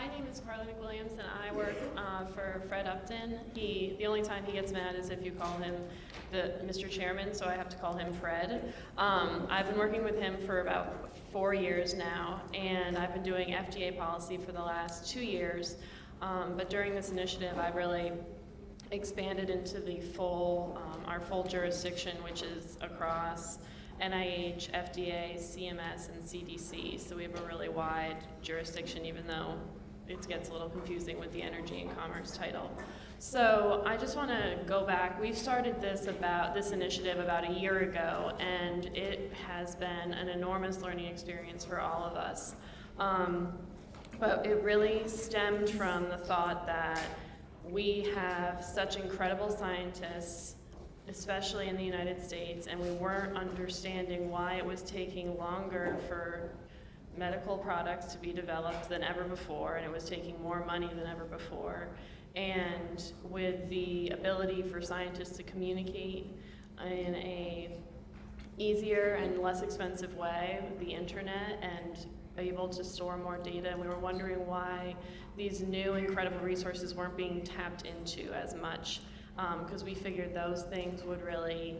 My name is Carly McWilliams, and I work for Fred Upton. The only time he gets mad is if you call him Mr. Chairman, so I have to call him Fred. I've been working with him for about 4 years now, and I've been doing FDA policy for the last 2 years. But during this initiative, I've really expanded into the our full jurisdiction, which is across NIH, FDA, CMS, and CDC. So we have a really wide jurisdiction, even though it gets a little confusing with the Energy and Commerce title. So I just want to go back. We started this initiative about a year ago, and it has been an enormous learning experience for all of us. But it really stemmed from the thought that we have such incredible scientists, especially in the United States, and we weren't understanding why it was taking longer for medical products to be developed than ever before, and it was taking more money than ever before. And with the ability for scientists to communicate in a easier and less expensive way, the internet, and able to store more data, we were wondering why these new incredible resources weren't being tapped into as much. Because we figured those things would really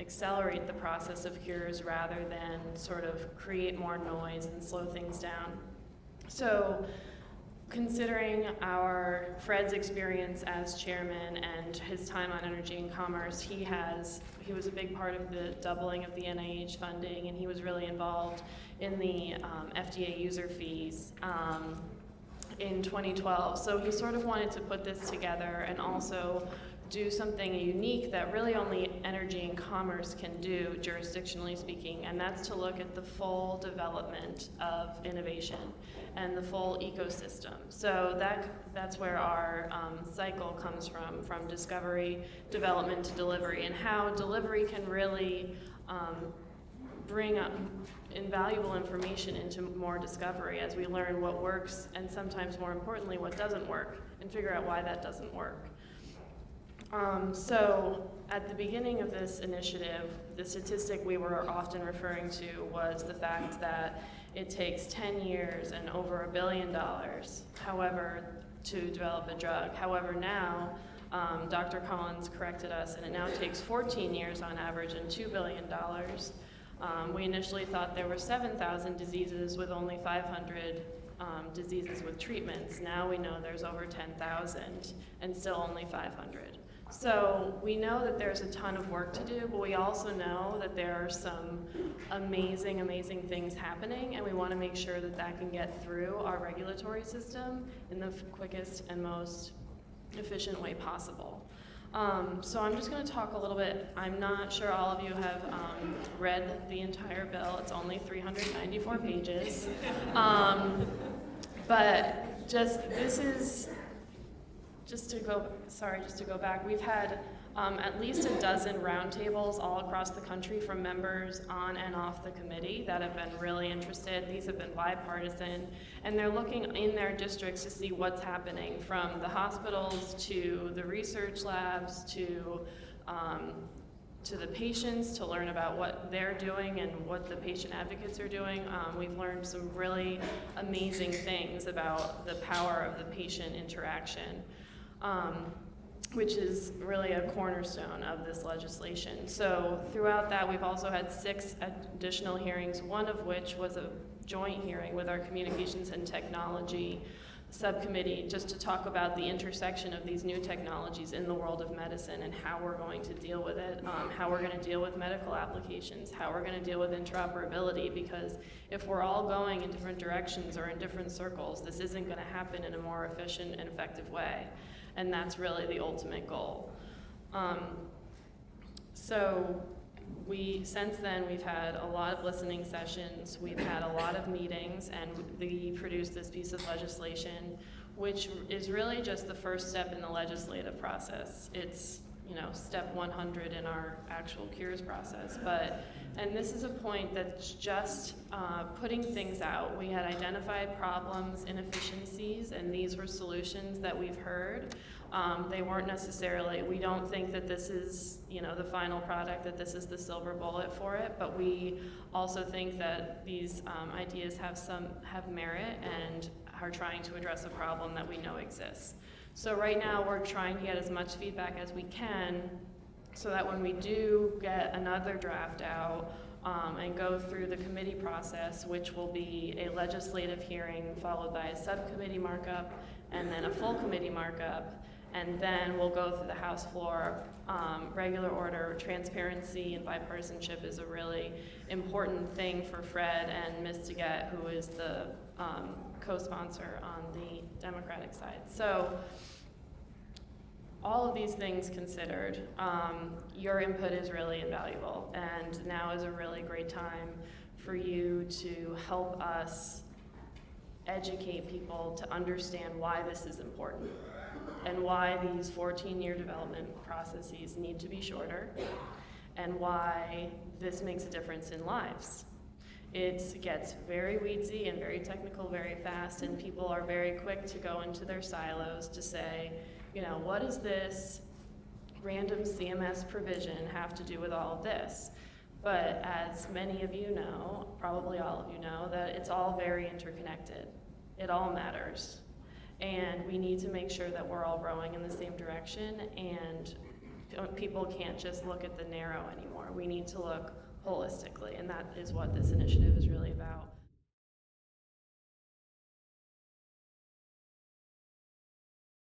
accelerate the process of cures rather than sort of create more noise and slow things down. So considering Fred's experience as chairman and his time on Energy and Commerce, he was a big part of the doubling of the NIH funding, and he was really involved in the FDA user fees in 2012. So he sort of wanted to put this together and also do something unique that really only Energy and Commerce can do, jurisdictionally speaking, and that's to look at the full development of innovation and the full ecosystem. So that's where our cycle comes from discovery, development to delivery, and how delivery can really bring up invaluable information into more discovery as we learn what works, and sometimes more importantly what doesn't work, and figure out why that doesn't work. So at the beginning of this initiative, the statistic we were often referring to was the fact that it takes 10 years and over $1 billion, however, to develop a drug. However, now Dr. Collins corrected us, and it now takes 14 years on average and $2 billion. We initially thought there were 7,000 diseases with only 500 diseases with treatments. Now we know there's over 10,000 and still only 500. So we know that there's a ton of work to do, but we also know that there are some amazing, amazing things happening, and we want to make sure that that can get through our regulatory system in the quickest and most efficient way possible. So I'm just going to talk a little bit. I'm not sure all of you have read the entire bill. It's only 394 pages. But just to go back, we've had at least a dozen roundtables all across the country from members on and off the committee that have been really interested. These have been bipartisan, and they're looking in their districts to see what's happening, from the hospitals to the research labs to the patients, to learn about what they're doing and what the patient advocates are doing. We've learned some really amazing things about the power of the patient interaction, which is really a cornerstone of this legislation. So throughout that, we've also had 6 additional hearings, one of which was a joint hearing with our Communications and Technology subcommittee, just to talk about the intersection of these new technologies in the world of medicine and how we're going to deal with it, how we're going to deal with medical applications, how we're going to deal with interoperability, because if we're all going in different directions or in different circles, this isn't going to happen in a more efficient and effective way. And that's really the ultimate goal. Since then, we've had a lot of listening sessions, we've had a lot of meetings, and we produced this piece of legislation, which is really just the first step in the legislative process. It's, step 100 in our actual cures process. And this is a point that's just putting things out. We had identified problems, inefficiencies, and these were solutions that we've heard. They weren't necessarily, we don't think that this is, the final product, that this is the silver bullet for it, but we also think that these ideas have merit and are trying to address a problem that we know exists. So right now we're trying to get as much feedback as we can so that when we do get another draft out and go through the committee process, which will be a legislative hearing followed by a subcommittee markup and then a full committee markup, and then we'll go through the House floor. Regular order, transparency, and bipartisanship is a really important thing for Fred and Ms. Daggett, who is the co-sponsor on the Democratic side. So all of these things considered, your input is really invaluable, and now is a really great time for you to help us educate people to understand why this is important and why these 14-year development processes need to be shorter and why this makes a difference in lives. It gets very weedsy and very technical very fast, and people are very quick to go into their silos to say, you know, what does this random CMS provision have to do with all of this? But as many of you know, probably all of you know, that it's all very interconnected. It all matters. And we need to make sure that we're all rowing in the same direction, and people can't just look at the narrow anymore. We need to look holistically, and that is what this initiative is really about.